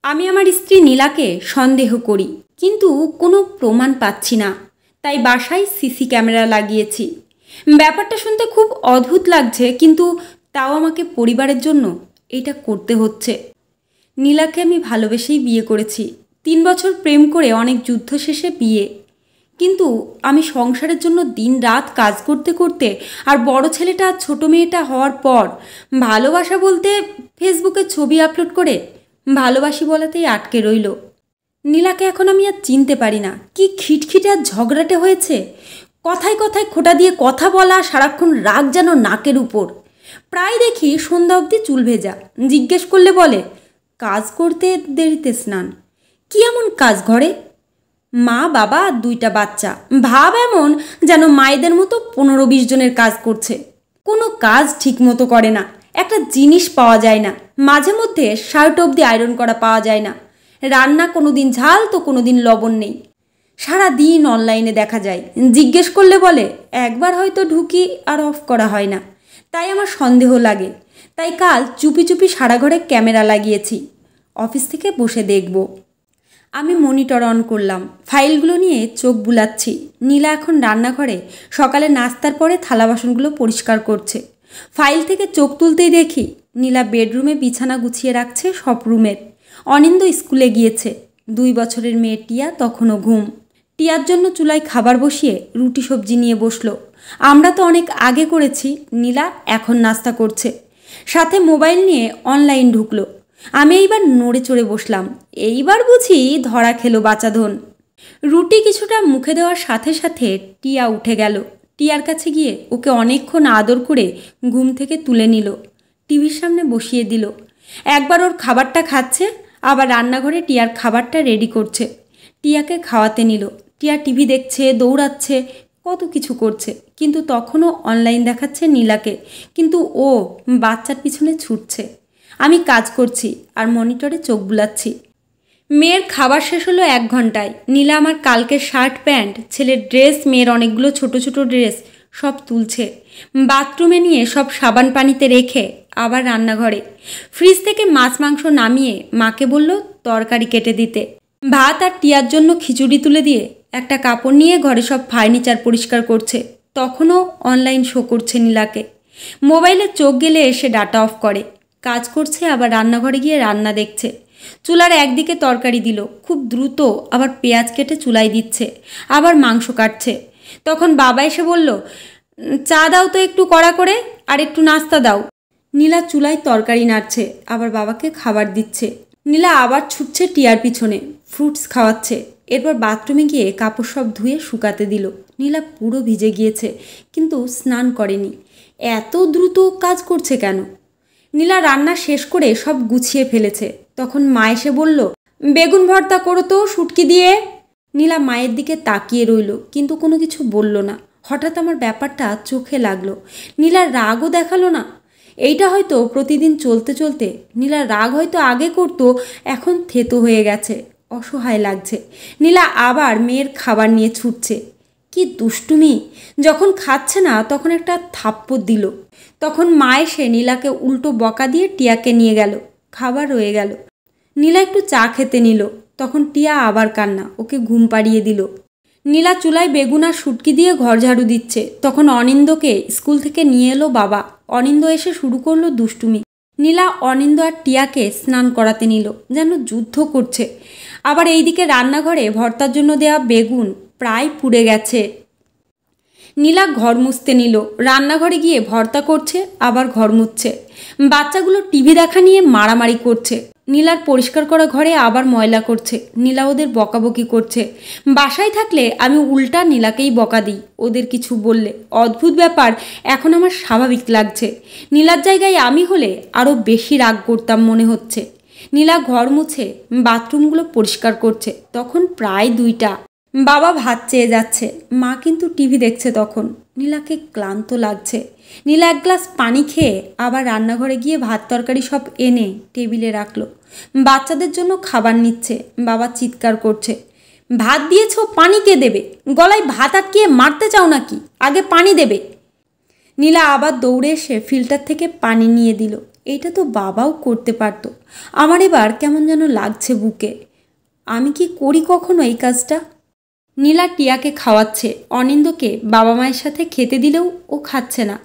আমি আমার স্ত্রী নীলাকে সন্দেহ করি, কিন্তু কোনো প্রমাণ পাচ্ছি না। তাই বাসায় সিসি ক্যামেরা লাগিয়েছি। ব্যাপারটা শুনতে খুব অদ্ভুত লাগছে, কিন্তু তাও আমাকে পরিবারের জন্য এটা করতে হচ্ছে। নীলাকে আমি ভালোবেসেই বিয়ে করেছি। 3 বছর প্রেম করে অনেক যুদ্ধ শেষে বিয়ে। কিন্তু আমি সংসারের জন্য দিন রাত কাজ করতে করতে আর বড় ছেলেটা আর ছোট মেয়েটা হওয়ার পর ভালোবাসা বলতে ফেসবুকে ছবি আপলোড করে ভালোবাসি বলাতেই আটকে রইল। নীলাকে এখন আমি আর চিনতে পারি না। কি খিটখিটে আর ঝগড়াটে হয়েছে। কথায় কথায় খোঁটা দিয়ে কথা বলা, সারাক্ষণ রাগ যেন নাকের উপর। প্রায় দেখি সন্ধ্যা অবধি চুল ভেজা। জিজ্ঞেস করলে বলে কাজ করতে দেরিতে স্নান। কি এমন কাজ ঘরে? মা বাবা আর 2টা বাচ্চা। ভাব এমন যেন মায়েদের মতো 15-20 জনের কাজ করছে। কোনো কাজ ঠিক মতো করে না। একটা জিনিস পাওয়া যায় না। মাঝে মধ্যে শার্ট অবধি আয়রন করা পাওয়া যায় না। রান্না কোনো দিন ঝাল তো কোনো দিন লবণ নেই। সারা দিন অনলাইনে দেখা যায়। জিজ্ঞেস করলে বলে একবার হয়তো ঢুকি আর অফ করা হয় না। তাই আমার সন্দেহ লাগে। তাই কাল চুপি চুপি সারা ঘরে ক্যামেরা লাগিয়েছি। অফিস থেকে বসে দেখব। আমি মনিটর অন করলাম। ফাইলগুলো নিয়ে চোখ বুলাচ্ছি। নীলা এখন রান্নাঘরে সকালে নাস্তার পরে থালা বাসনগুলো পরিষ্কার করছে। ফাইল থেকে চোখ তুলতেই দেখি নীলা বেডরুমে বিছানা গুছিয়ে রাখছে সব রুমের। অনিন্দ স্কুলে গিয়েছে। 2 বছরের মেয়ে টিয়া তখনও ঘুম। টিয়ার জন্য চুলায় খাবার বসিয়ে রুটি সবজি নিয়ে বসলো। আমরা তো অনেক আগে করেছি। নীলা এখন নাস্তা করছে, সাথে মোবাইল নিয়ে অনলাইন ঢুকলো। আমি এইবার নড়ে চড়ে বসলাম। এইবার বুঝি ধরা খেলো বাচাধন। রুটি কিছুটা মুখে দেওয়ার সাথে সাথে টিয়া উঠে গেল। টিয়ার কাছে গিয়ে ওকে অনেকক্ষণ আদর করে ঘুম থেকে তুলে নিল, টিভির সামনে বসিয়ে দিল। একবার ওর খাবারটা খাচ্ছে, আবার রান্নাঘরে টিয়ার খাবারটা রেডি করছে। টিয়াকে খাওয়াতে নিল। টিয়া টিভি দেখছে, দৌড়াচ্ছে, কত কিছু করছে, কিন্তু তখনও অনলাইন দেখাচ্ছে নীলাকে। কিন্তু ও বাচ্চার পিছনে ছুটছে। আমি কাজ করছি আর মনিটরে চোখ বুলাচ্ছি। মেয়ের খাবার শেষ হলো 1 ঘন্টায়। নীলা আমার কালকের শার্ট প্যান্ট, ছেলের ড্রেস, মেয়ের অনেকগুলো ছোট ছোট ড্রেস সব তুলছে। বাথরুমে নিয়ে সব সাবান পানিতে রেখে আবার রান্নাঘরে। ফ্রিজ থেকে মাছ মাংস নামিয়ে মাকে বলল তরকারি কেটে দিতে। ভাত আর টিয়ার জন্য খিচুড়ি তুলে দিয়ে একটা কাপড় নিয়ে ঘরে সব ফার্নিচার পরিষ্কার করছে। তখনও অনলাইন শো করছে নীলাকে। মোবাইলে চোখ গেলে এসে ডাটা অফ করে। কাজ করছে, আবার রান্নাঘরে গিয়ে রান্না দেখছে। চুলার একদিকে তরকারি দিল খুব দ্রুত, আবার পেঁয়াজ কেটে চুলায় দিচ্ছে, আবার মাংস কাটছে। তখন বাবা এসে বলল চা দাও তো একটু কড়া করে, আর একটু নাস্তা দাও। নীলা চুলায় তরকারি নাড়ছে, আবার বাবাকে খাবার দিচ্ছে। নীলা আবার ছুটছে টিয়ার পিছনে, ফ্রুটস খাওয়াচ্ছে। এরপর বাথরুমে গিয়ে কাপড় সব ধুয়ে শুকাতে দিল। নীলা পুরো ভিজে গিয়েছে, কিন্তু স্নান করেনি। এত দ্রুত কাজ করছে কেন? নীলা রান্না শেষ করে সব গুছিয়ে ফেলেছে। তখন মা এসে বলল বেগুন ভর্তা করো তো শুটকি দিয়ে। নীলা মায়ের দিকে তাকিয়ে রইল, কিন্তু কোনো কিছু বলল না। হঠাৎ আমার ব্যাপারটা চোখে লাগলো। নীলার রাগও দেখালো না। এইটা হয়তো প্রতিদিন চলতে চলতে নীলার রাগ হয়তো আগে করতো, এখন থেতো হয়ে গেছে। অসহায় লাগছে। নীলা আবার মেয়ের খাবার নিয়ে ছুটছে। কি দুষ্টুমি! যখন খাচ্ছে না তখন একটা থাপ্পড় দিল। তখন মা এসে নীলাকে উল্টো বকা দিয়ে টিয়াকে নিয়ে গেল। খাবার রয়ে গেল। নীলা একটু চা খেতে নিল। তখন টিয়া আবার কান্না, ওকে ঘুম পাড়িয়ে দিল। নীলা চুলায় বেগুন আর শুটকি দিয়ে ঘর ঝাড়ু দিচ্ছে। তখন অনিন্দকে স্কুল থেকে নিয়ে এলো বাবা। অনিন্দ এসে শুরু করলো দুষ্টুমি। নীলা অনিন্দ আর টিয়াকে স্নান করাতে নিল, যেন যুদ্ধ করছে। আবার এইদিকে রান্নাঘরে ভর্তার জন্য দেয়া বেগুন প্রায় পুড়ে গেছে। নীলা ঘর মুছতে নিল। রান্নাঘরে গিয়ে ভর্তা করছে, আবার ঘর মুছছে। বাচ্চাগুলো টিভি দেখা নিয়ে মারামারি করছে। নীলার পরিষ্কার করা ঘরে আবার ময়লা করছে। নীলা ওদের বকাবকি করছে। বাসায় থাকলে আমি উল্টা নীলাকেই বকা দিই ওদের কিছু বললে। অদ্ভুত ব্যাপার, এখন আমার স্বাভাবিক লাগছে। নীলার জায়গায় আমি হলে আরও বেশি রাগ করতাম মনে হচ্ছে। নীলা ঘর মুছে বাথরুমগুলো পরিষ্কার করছে। তখন প্রায় 2টা। বাবা ভাত চেয়ে যাচ্ছে, মা কিন্তু টিভি দেখছে। তখন নীলাকে ক্লান্ত লাগছে। নীলা 1 গ্লাস পানি খেয়ে আবার রান্নাঘরে গিয়ে ভাত তরকারি সব এনে টেবিলে রাখলো। বাচ্চাদের জন্য খাবার নিচ্ছে। বাবা চিৎকার করছে, ভাত দিয়েছ, পানি কে দেবে? গলায় ভাত আটকিয়ে মারতে চাও নাকি? আগে পানি দেবে। নীলা আবার দৌড়ে এসে ফিল্টার থেকে পানি নিয়ে দিল। এটা তো বাবাও করতে পারতো। আমার এবার কেমন যেন লাগছে বুকে। আমি কি করি কখনো এই কাজটা? নীলা টিয়াকে খাওয়াচ্ছে। অনিন্দকে বাবা মায়ের সাথে খেতে দিলেও ও খাচ্ছে না।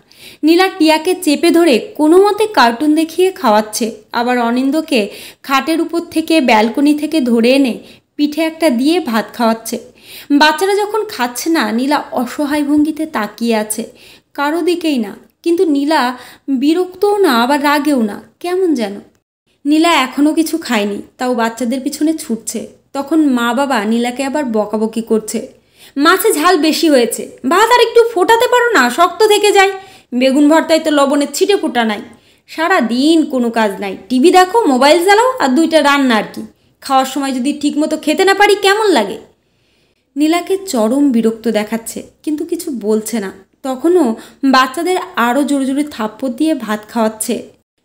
নীলা টিয়াকে চেপে ধরে কোনো মতে কার্টুন দেখিয়ে খাওয়াচ্ছে, আবার অনিন্দকে খাটের উপর থেকে ব্যালকনি থেকে ধরে এনে পিঠে একটা দিয়ে ভাত খাওয়াচ্ছে। বাচ্চারা যখন খাচ্ছে না, নীলা অসহায় ভঙ্গিতে তাকিয়ে আছে, কারো দিকেই না। কিন্তু নীলা বিরক্তও না, আবার রাগেও না, কেমন যেন। নীলা এখনও কিছু খায়নি, তাও বাচ্চাদের পিছনে ছুটছে। তখন মা বাবা নীলাকে আবার বকাবকি করছে, মাছে ঝাল বেশি হয়েছে, ভাত আর একটু ফোটাতে পারো না, শক্ত থেকে যায়। বেগুন ভর্তায় তো লবণের ছিটে ফোটা নাই। সারা দিন কোনো কাজ নাই, টিভি দেখো, মোবাইল চালাও, আর দুইটা রান্না আর কি। খাওয়ার সময় যদি ঠিকমতো খেতে না পারি কেমন লাগে? নীলাকে চরম বিরক্ত দেখাচ্ছে, কিন্তু কিছু বলছে না। তখনও বাচ্চাদের আরও জোরে জোরে থাপ্পড় দিয়ে ভাত খাওয়াচ্ছে।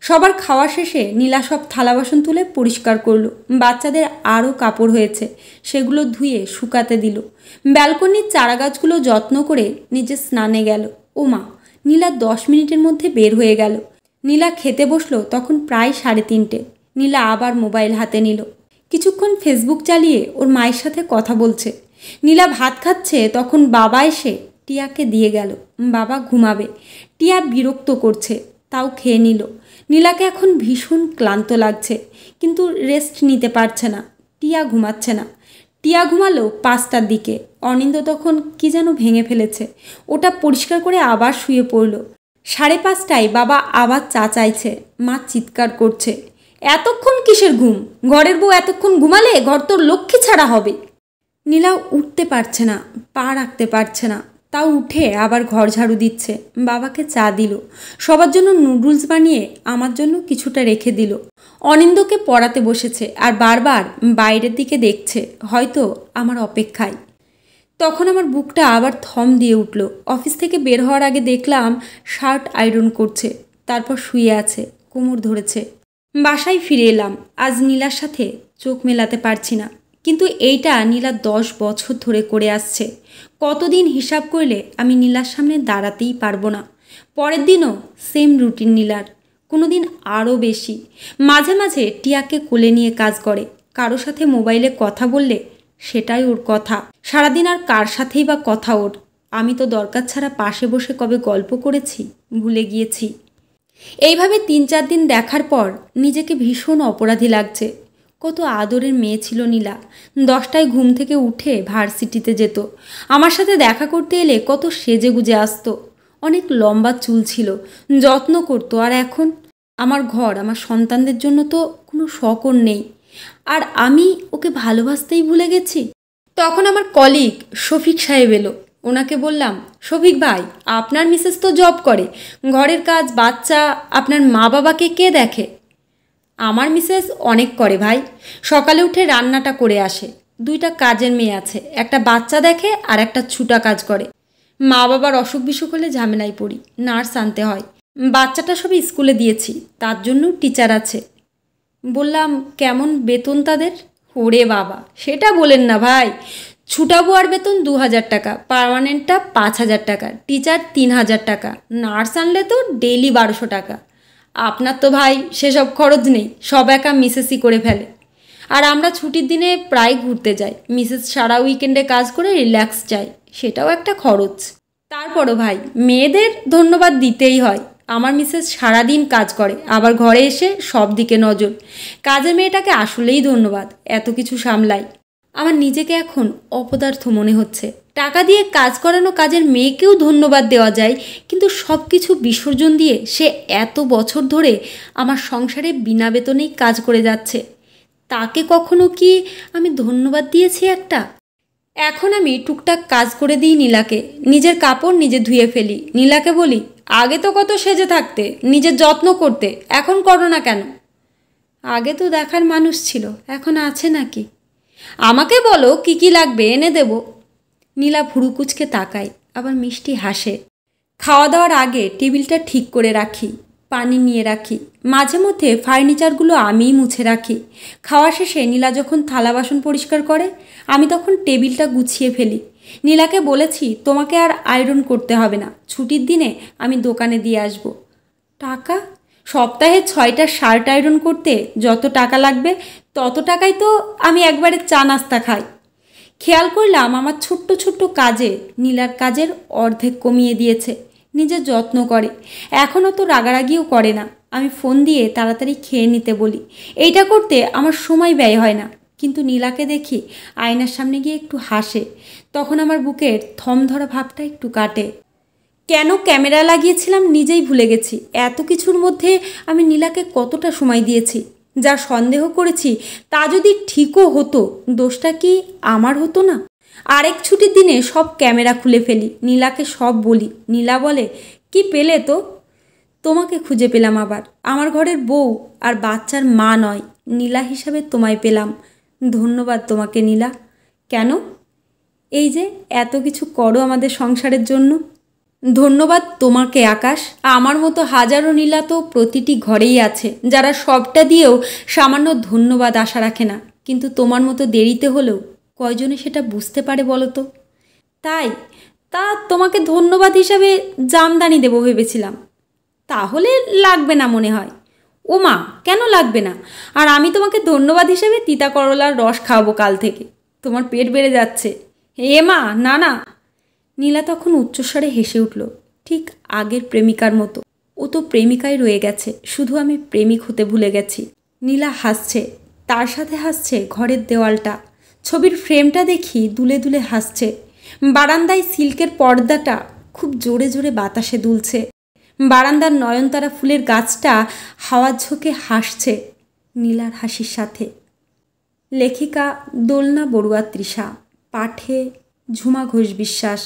সবার খাওয়া শেষে নীলা সব থালা বাসন তুলে পরিষ্কার করলো। বাচ্চাদের আরও কাপড় হয়েছে, সেগুলো ধুয়ে শুকাতে দিল। ব্যালকনির চারা গাছগুলো যত্ন করে নিজে স্নানে গেল। ওমা, নীলা 10 মিনিটের মধ্যে বের হয়ে গেল। নীলা খেতে বসলো তখন প্রায় 3:30। নীলা আবার মোবাইল হাতে নিল। কিছুক্ষণ ফেসবুক চালিয়ে ওর মায়ের সাথে কথা বলছে। নীলা ভাত খাচ্ছে, তখন বাবা এসে টিয়াকে দিয়ে গেল। বাবা ঘুমাবে। টিয়া বিরক্ত করছে, তাও খেয়ে নিল। নীলাকে এখন ভীষণ ক্লান্ত লাগছে, কিন্তু রেস্ট নিতে পারছে না। টিয়া ঘুমাচ্ছে না। টিয়া ঘুমালো 5টার দিকে। অনিন্দ তখন কি যেন ভেঙে ফেলেছে, ওটা পরিষ্কার করে আবার শুয়ে পড়ল। 5:30টায় বাবা আবার চা চাইছে। মা চিৎকার করছে, এতক্ষণ কিসের ঘুম? ঘরের বউ এতক্ষণ ঘুমালে ঘর তোর লক্ষ্মী ছাড়া হবে। নীলা উঠতে পারছে না, পা রাখতে পারছে না, তাও উঠে আবার ঘর ঝাড়ু দিচ্ছে। বাবাকে চা দিল, সবার জন্য নুডলস বানিয়ে আমার জন্য কিছুটা রেখে দিল। অনিন্দকে পড়াতে বসেছে আর বারবার বাইরের দিকে দেখছে, হয়তো আমার অপেক্ষায়। তখন আমার বুকটা আবার থম দিয়ে উঠল। অফিস থেকে বের হওয়ার আগে দেখলাম শার্ট আয়রন করছে, তারপর শুয়ে আছে, কোমর ধরেছে। বাসায় ফিরে এলাম। আজ নীলার সাথে চোখ মেলাতে পারছি না, কিন্তু এইটা নীলা 10 বছর ধরে করে আসছে। কতদিন হিসাব করলে আমি নীলার সামনে দাঁড়াতেই পারবো না। পরের দিনও সেম রুটিন নীলার, কোনো দিন আরও বেশি। মাঝে মাঝে টিয়াকে কোলে নিয়ে কাজ করে, কারো সাথে মোবাইলে কথা বললে সেটাই ওর কথা। সারাদিন আর কার সাথেই বা কথা ওর? আমি তো দরকার ছাড়া পাশে বসে কবে গল্প করেছি ভুলে গিয়েছি। এইভাবে 3-4 দিন দেখার পর নিজেকে ভীষণ অপরাধী লাগছে। কত আদরের মেয়ে ছিল নীলা। 10টায় ঘুম থেকে উঠে ভার্সিটিতে যেত। আমার সাথে দেখা করতে এলে কত সেজে গুজে আসতো। অনেক লম্বা চুল ছিল, যত্ন করতো। আর এখন আমার ঘর, আমার সন্তানদের জন্য তো কোনো শখও নেই, আর আমি ওকে ভালোবাসতেই ভুলে গেছি। তখন আমার কলিগ শফিক সাহেব এলো। ওনাকে বললাম, শফিক ভাই, আপনার মিসেস তো জব করে, ঘরের কাজ, বাচ্চা, আপনার মা বাবাকে কে দেখে? আমার মিসেস অনেক করে ভাই। সকালে উঠে রান্নাটা করে আসে, 2টা কাজের মেয়ে আছে, একটা বাচ্চা দেখে আর একটা ছুটা কাজ করে। মা বাবার অসুখ বিসুখ হলে ঝামেলায় পড়ি, নার্স আনতে হয়। বাচ্চাটা সবই স্কুলে দিয়েছি, তার জন্য টিচার আছে। বললাম, কেমন বেতন তাদের? ওরে বাবা, সেটা বলেন না ভাই। ছুটা বুয়ার বেতন 2000 টাকা, পার্মানেন্টটা 5000 টাকা, টিচার 3000 টাকা, নার্স আনলে তো ডেইলি 1200 টাকা। আপনার তো ভাই সেসব খরচ নেই, সব একা মিসেসই করে ফেলে। আর আমরা ছুটির দিনে প্রায় ঘুরতে যাই। মিসেস সারা উইকেন্ডে কাজ করে রিল্যাক্স চাই, সেটাও একটা খরচ। তারপরও ভাই, মেয়েদের ধন্যবাদ দিতেই হয়। আমার মিসেস সারাদিন কাজ করে, আবার ঘরে এসে সব দিকে নজর। কাজের মেয়েটাকে আসলেই ধন্যবাদ, এত কিছু সামলায়। আমার নিজেকে এখন অপদার্থ মনে হচ্ছে। টাকা দিয়ে কাজ করানো কাজের মেয়েকেও ধন্যবাদ দেওয়া যায়, কিন্তু সব কিছু বিসর্জন দিয়ে সে এত বছর ধরে আমার সংসারে বিনা বেতনেই কাজ করে যাচ্ছে। তাকে কখনো কি আমি ধন্যবাদ দিয়েছি একটা? এখন আমি টুকটাক কাজ করে দিই নীলাকে। নিজের কাপড় নিজে ধুয়ে ফেলি। নীলাকে বলি, আগে তো কত সেজে থাকতে, নিজের যত্ন করতে, এখন করো না কেন? আগে তো দেখার মানুষ ছিল, এখন আছে নাকি? আমাকে বলো কি কি লাগবে, এনে দেব। নীলা ভুরু কুচকে তাকায়, আবার মিষ্টি হাসে। খাওয়া দাওয়ার আগে টেবিলটা ঠিক করে রাখি, পানি নিয়ে রাখি। মাঝে মধ্যে ফার্নিচারগুলো আমিই মুছে রাখি। খাওয়া শেষে নীলা যখন থালা বাসন পরিষ্কার করে, আমি তখন টেবিলটা গুছিয়ে ফেলি। নীলাকে বলেছি, তোমাকে আর আয়রন করতে হবে না, ছুটির দিনে আমি দোকানে দিয়ে আসব। টাকা? সপ্তাহে 6টা শার্ট আয়রন করতে যত টাকা লাগবে তত টাকায় তো আমি একবারে চা নাস্তা খাই। খেয়াল করলাম আমার ছোট্ট ছোট্ট কাজে নীলার কাজের অর্ধেক কমিয়ে দিয়েছে। নিজের যত্ন করে, এখনও তো রাগারাগিও করে না। আমি ফোন দিয়ে তাড়াতাড়ি খেয়ে নিতে বলি, এইটা করতে আমার সময় ব্যয় হয় না। কিন্তু নীলাকে দেখি আয়নার সামনে গিয়ে একটু হাসে, তখন আমার বুকের থম ধরা ভাবটা একটু কাটে। কেন ক্যামেরা লাগিয়েছিলাম নিজেই ভুলে গেছি। এত কিছুর মধ্যে আমি নীলাকে কতটা সময় দিয়েছি। যা সন্দেহ করেছি তা যদি ঠিকও হতো, দোষটা কি আমার হতো না? আরেক ছুটির দিনে সব ক্যামেরা খুলে ফেলি, নীলাকে সব বলি। নীলা বলে, কি পেলে তো? তোমাকে খুঁজে পেলাম আবার, আমার ঘরের বউ আর বাচ্চার মা নয়, নীলা হিসাবে তোমায় পেলাম। ধন্যবাদ তোমাকে নীলা। কেন? এই যে এত কিছু করো আমাদের সংসারের জন্য। ধন্যবাদ তোমাকে আকাশ। আমার মতো হাজারো নীলা তো প্রতিটি ঘরেই আছে, যারা সবটা দিয়েও সামান্য ধন্যবাদ আশা রাখে না। কিন্তু তোমার মতো দেরিতে হলেও কয়জনে সেটা বুঝতে পারে বলো তো? তাই তা তোমাকে ধন্যবাদ হিসাবে জামদানি দেবো ভেবেছিলাম। তাহলে লাগবে না মনে হয়। ও মা, কেন লাগবে না? আর আমি তোমাকে ধন্যবাদ হিসেবে তিতা করলার রস খাওয়াবো কাল থেকে। তোমার পেট বেড়ে যাচ্ছে। এ মা, না না। নীলা তখন উচ্চস্বরে হেসে উঠল, ঠিক আগের প্রেমিকার মতো। ও তো প্রেমিকাই রয়ে গেছে, শুধু আমি প্রেমিক হতে ভুলে গেছি। নীলা হাসছে, তার সাথে হাসছে ঘরের দেওয়ালটা। ছবির ফ্রেমটা দেখি দুলে দুলে হাসছে। বারান্দায় সিল্কের পর্দাটা খুব জোরে জোরে বাতাসে দুলছে। বারান্দার নয়নতারা ফুলের গাছটা হাওয়ার ঝোঁকে হাসছে নীলার হাসির সাথে। লেখিকা দোলনা বড়ুয়া তৃষা, পাঠে ঝুমা ঘোষ বিশ্বাস।